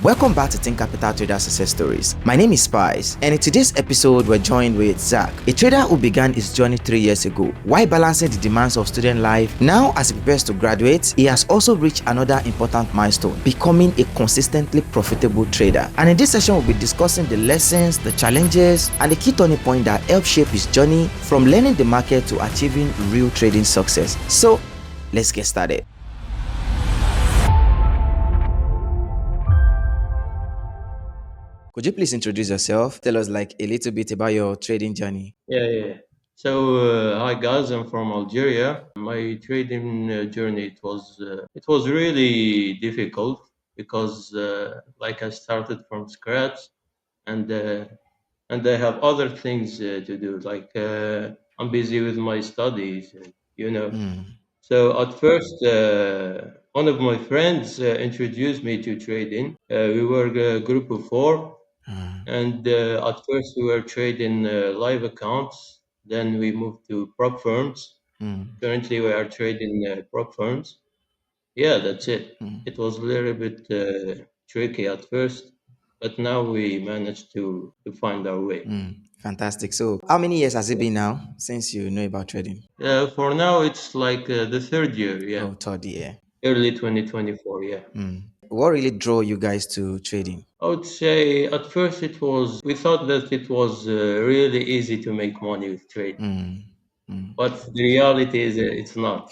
Welcome back to ThinkCapital Trader Success Stories. My name is Spice, and in today's episode, we're joined with Zack, a trader who began his journey 3 years ago. While balancing the demands of student life, now as he prepares to graduate, he has also reached another important milestone, becoming a consistently profitable trader. And in this session, we'll be discussing the lessons, the challenges, and the key turning point that help shape his journey from learning the market to achieving real trading success. So, let's get started. Could you please introduce yourself? Tell us like a little bit about your trading journey. Yeah. So, hi guys, I'm from Algeria. My trading journey it was really difficult because like I started from scratch and uh, and I have other things to do. Like I'm busy with my studies, you know. Mm, So at first, one of my friends introduced me to trading. We were a group of four, mm, and at first, we were trading live accounts. Then we moved to prop firms. mm, Currently, we are trading prop firms. Yeah, that's it. mm, It was a little bit tricky at first, but now we managed to find our way. Fantastic. So, how many years has it been now since you know about trading? For now, it's like the third year. Yeah, Oh, third year. early 2024. Yeah. What really drew you guys to trading? I would say at first we thought that it was really easy to make money with trading. Mm, mm. But the reality is it's not.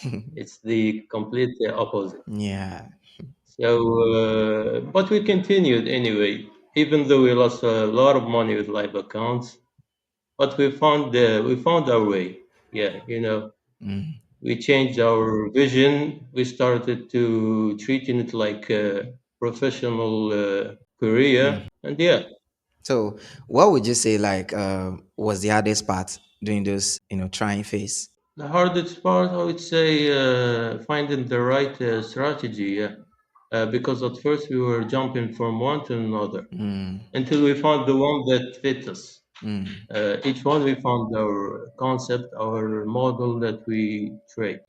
It's the complete opposite. Yeah. So, but we continued anyway, even though we lost a lot of money with live accounts. But we found our way. Yeah, Mm, we changed our vision. We started to treating it like a professional career, mm. and yeah, So, what would you say like was the hardest part during those trying phase? the hardest part, I would say, finding the right strategy. Yeah, because at first we were jumping from one to another Mm, until we found the one that fit us. mm. Each one we found our concept, our model that we trade.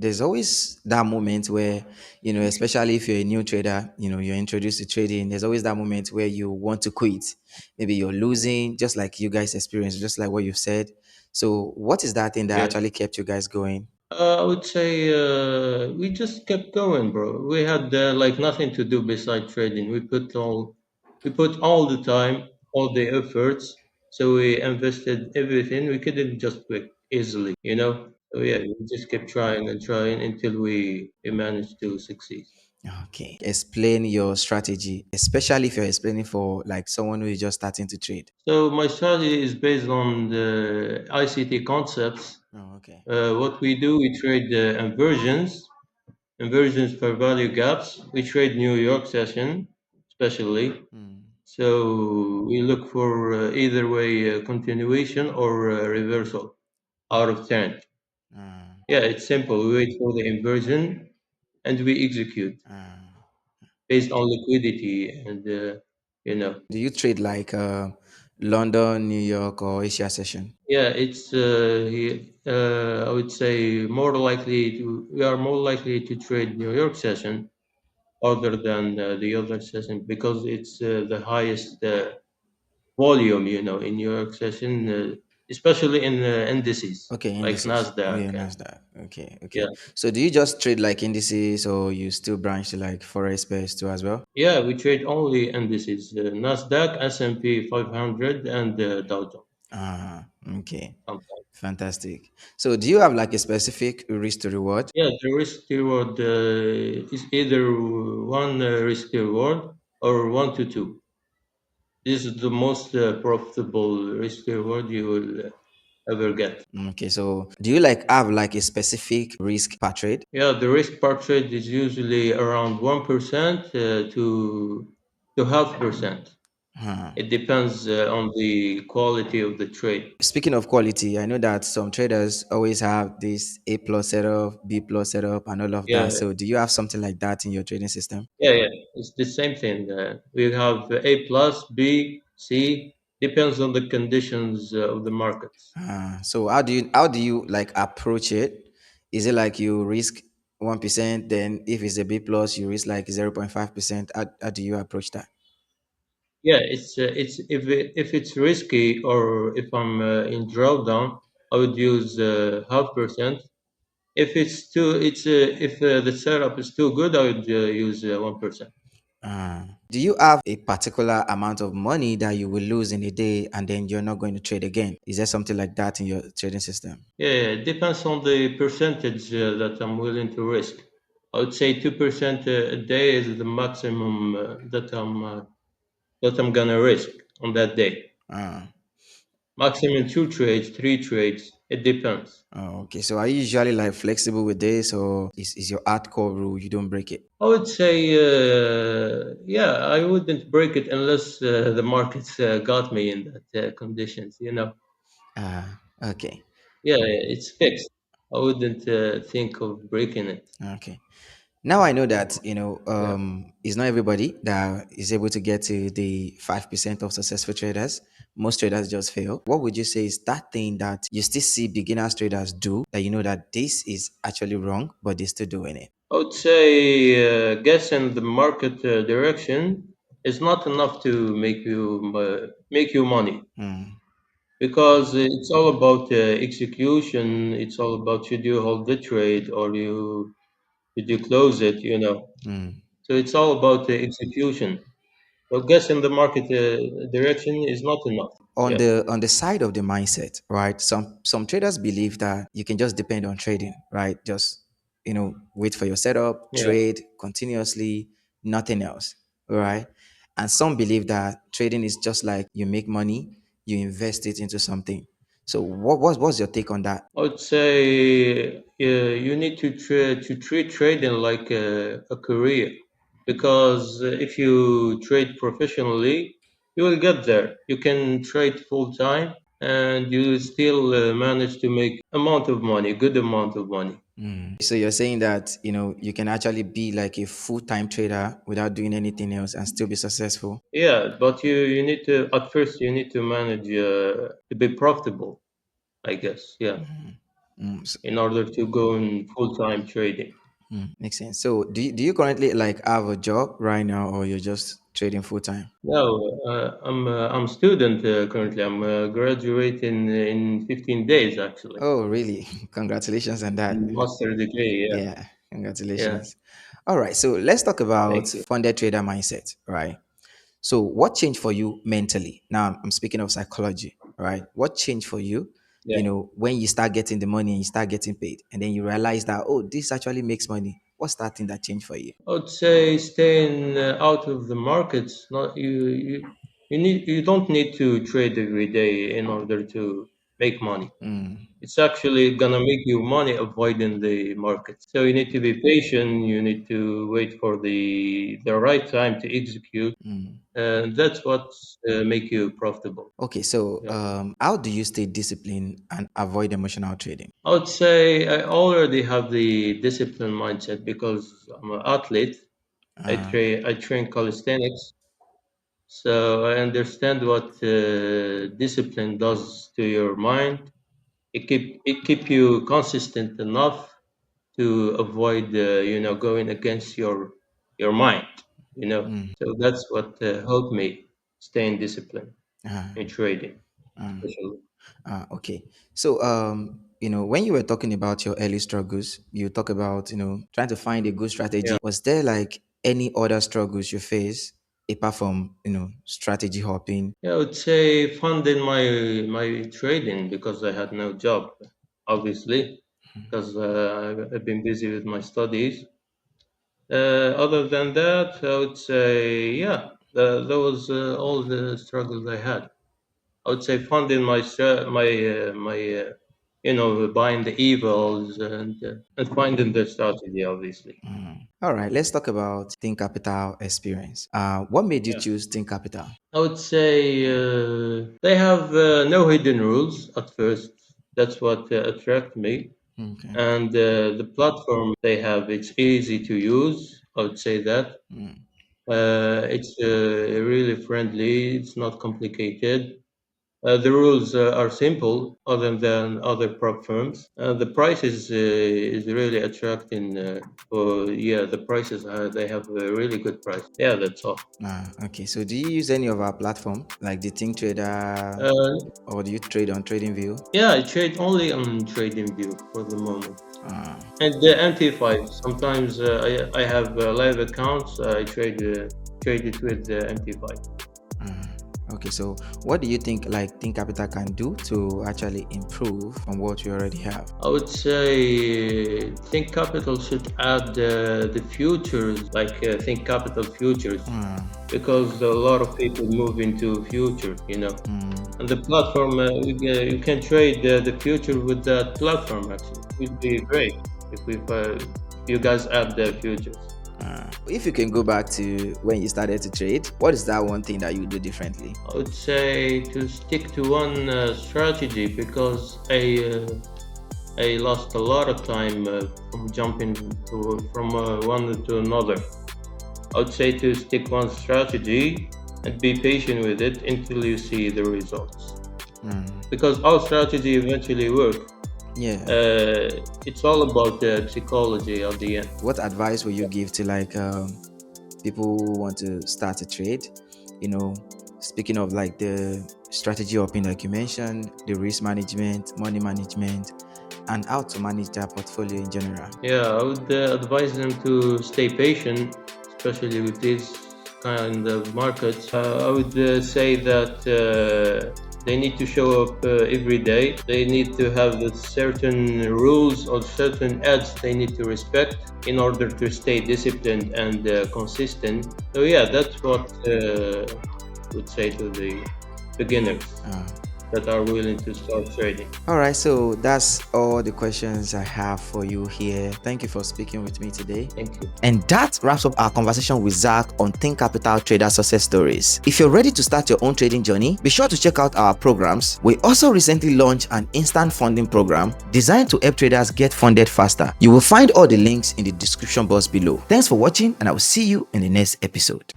There's always that moment where, especially if you're a new trader, you're introduced to trading, there's always that moment where you want to quit. Maybe you're losing, just like you guys experienced, just like what you've said. So, what is that thing that Yeah. actually kept you guys going? I would say we just kept going, bro. We had like nothing to do beside trading. We put all the time, all the efforts. So we invested everything. We couldn't just quit easily. So yeah, we just kept trying and trying until we managed to succeed. Okay. Explain your strategy, especially if you're explaining for like someone who is just starting to trade. So my strategy is based on the ICT concepts. Oh, okay. What we do, we trade inversions for value gaps. We trade New York session, especially. Mm. So we look for either way continuation or reversal out of 10. Ah, Yeah, it's simple. We wait for the inversion and we execute ah. based on liquidity and. Do you trade like London, New York, or Asia session? Yeah, it's I would say we are more likely to trade New York session other than the other session because it's the highest volume, in New York session, especially in indices Okay, like indices. NASDAQ. Okay, And, NASDAQ. Okay, yeah, okay. So do you just trade like indices or you still branch to like forex pairs too as well? yeah, we trade only indices: NASDAQ, S&P 500, and Dow Jones. Ah, okay. Sometimes. Fantastic. So do you have like a specific risk to reward? Yeah, the risk reward is either one risk reward or 1 to 2. This is the most profitable risk reward you will ever get. Okay, so do you like have like a specific risk per trade? Yeah, the risk per trade is usually around 1% to half percent. Huh. It depends on the quality of the trade. Speaking of quality, I know that some traders always have this A plus setup, B plus setup, and all of that. Yeah, So do you have something like that in your trading system? yeah. It's the same thing. We have A plus, B, C. Depends on the conditions of the markets. So how do you like approach it? Is it like you risk 1%. Then if it's a B plus, you risk like 0.5%. How do you approach that? Yeah, it's if it's risky or if I'm in drawdown, I would use 0.5%. If it's too, it's if the setup is too good, I would use 1%. Do you have a particular amount of money that you will lose in a day and then you're not going to trade again? Is there something like that in your trading system? Yeah, it depends on the percentage that I'm willing to risk. I would say 2% a day is the maximum that I'm gonna risk on that day. Uh, Maximum two trades, three trades. It depends. okay. So are you usually like flexible with this, or is your hardcore rule you don't break it? I would say, yeah, I wouldn't break it unless the markets got me in that conditions. You know, Okay. yeah, it's fixed. I wouldn't think of breaking it. Okay. Now I know that Yeah, it's not everybody that is able to get to the 5% of successful traders. Most traders just fail. What would you say is that thing that you still see beginners traders do that you know that this is actually wrong, but they're still doing it? I would say guessing the market direction is not enough to make you money Mm, because it's all about execution. It's all about should you hold the trade or should you close it. You know, mm. so it's all about the execution. So guessing the market direction is not enough. On Yeah, the side of the mindset, right? Some traders believe that you can just depend on trading, right? Just wait for your setup, yeah. trade continuously, nothing else, right? And some believe that trading is just like you make money, you invest it into something. So what's your take on that? I would say you need to treat trading like a career because if you trade professionally, you will get there. You can trade full time and you still manage to make amount of money, good amount of money. So you're saying that you can actually be like a full-time trader without doing anything else and still be successful. Yeah, but you need to at first you need to manage to be profitable, I guess. Yeah, Mm, in order to go in full time trading. makes sense. So do you currently like have a job right now, or you're just trading full-time? No, I'm student currently. I'm graduating in 15 days actually. Oh, really? Congratulations on that. Master degree. Yeah, Yeah, yeah. congratulations. All right, so let's talk about Thank you. funded trader mindset, right? So, what changed for you mentally? Now, I'm speaking of psychology, right? What changed for you, Yeah, when you start getting the money and you start getting paid, and then you realize that, oh, this actually makes money? What's that thing that changed for you? I would say staying out of the markets. Not you don't need to trade every day in order to make money. It's actually gonna make you money avoiding the markets. So you need to be patient. You need to wait for the right time to execute, and that's what make you profitable. Okay, so Yeah. how do you stay disciplined and avoid emotional trading? I would say I already have the discipline mindset because I'm an athlete. I train calisthenics, so I understand what discipline does to your mind. It keep you consistent enough to avoid going against your mind. You know, so that's what helped me stay in discipline in trading, especially. Okay. So, when you were talking about your early struggles, you talk about, trying to find a good Yeah. strategy. Was there like any other struggles you face apart from, strategy hopping? Yeah, I would say funding my trading because I had no job, obviously, because I've been busy with my studies. Other than that, I would say, yeah, that was all the struggles I had. I would say funding buying the evils and finding the strategy, obviously. All right, let's talk about Think Capital experience. What made you Yeah. choose Think Capital? I would say they have no hidden rules at first. That's what attracted me. Okay. And the platform they have, it's easy to use. I would say that. It's really friendly. It's not complicated. The rules are simple, other than other prop firms. The price is really attracting. The prices they have a really good price. Yeah, that's all. Okay. So do you use any of our platform, like the ThinkTrader, Uh, or do you trade on TradingView? yeah, I trade only on TradingView for the moment. Ah, And the MT5. Sometimes I have live accounts. I trade it with the MT5. okay. So what do you think like ThinkCapital can do to actually improve on what you already have? I would say Think Capital should add the futures, like Think Capital futures, because a lot of people move into futures, And the platform, you can trade the future with that platform. Actually, it would be great if you guys add the futures. If you can go back to when you started to trade, what is that one thing that you do differently? I would say to stick to one strategy, because I lost a lot of time from jumping from one to another. I would say to stick one strategy and be patient with it until you see the results. Because our strategy eventually works. Yeah. It's all about the psychology at the end. What advice will you give to like people who want to start a trade? Speaking of like the strategy option, like you mentioned, the risk management, money management, and how to manage their portfolio in general. Yeah, I would advise them to stay patient, especially with these kind of markets. I would say that they need to show up every day. They need to have certain rules or certain ads they need to respect in order to stay disciplined and consistent. So yeah, that's what I would say to the beginners that are willing to start trading. All right, so that's all the questions I have for you here. Thank you for speaking with me today. Thank you. And that wraps up our conversation with Zack on ThinkCapital Trader Success Stories. If you're ready to start your own trading journey, be sure to check out our programs. We also recently launched an instant funding program designed to help traders get funded faster. You will find all the links in the description box below. Thanks for watching, and I will see you in the next episode.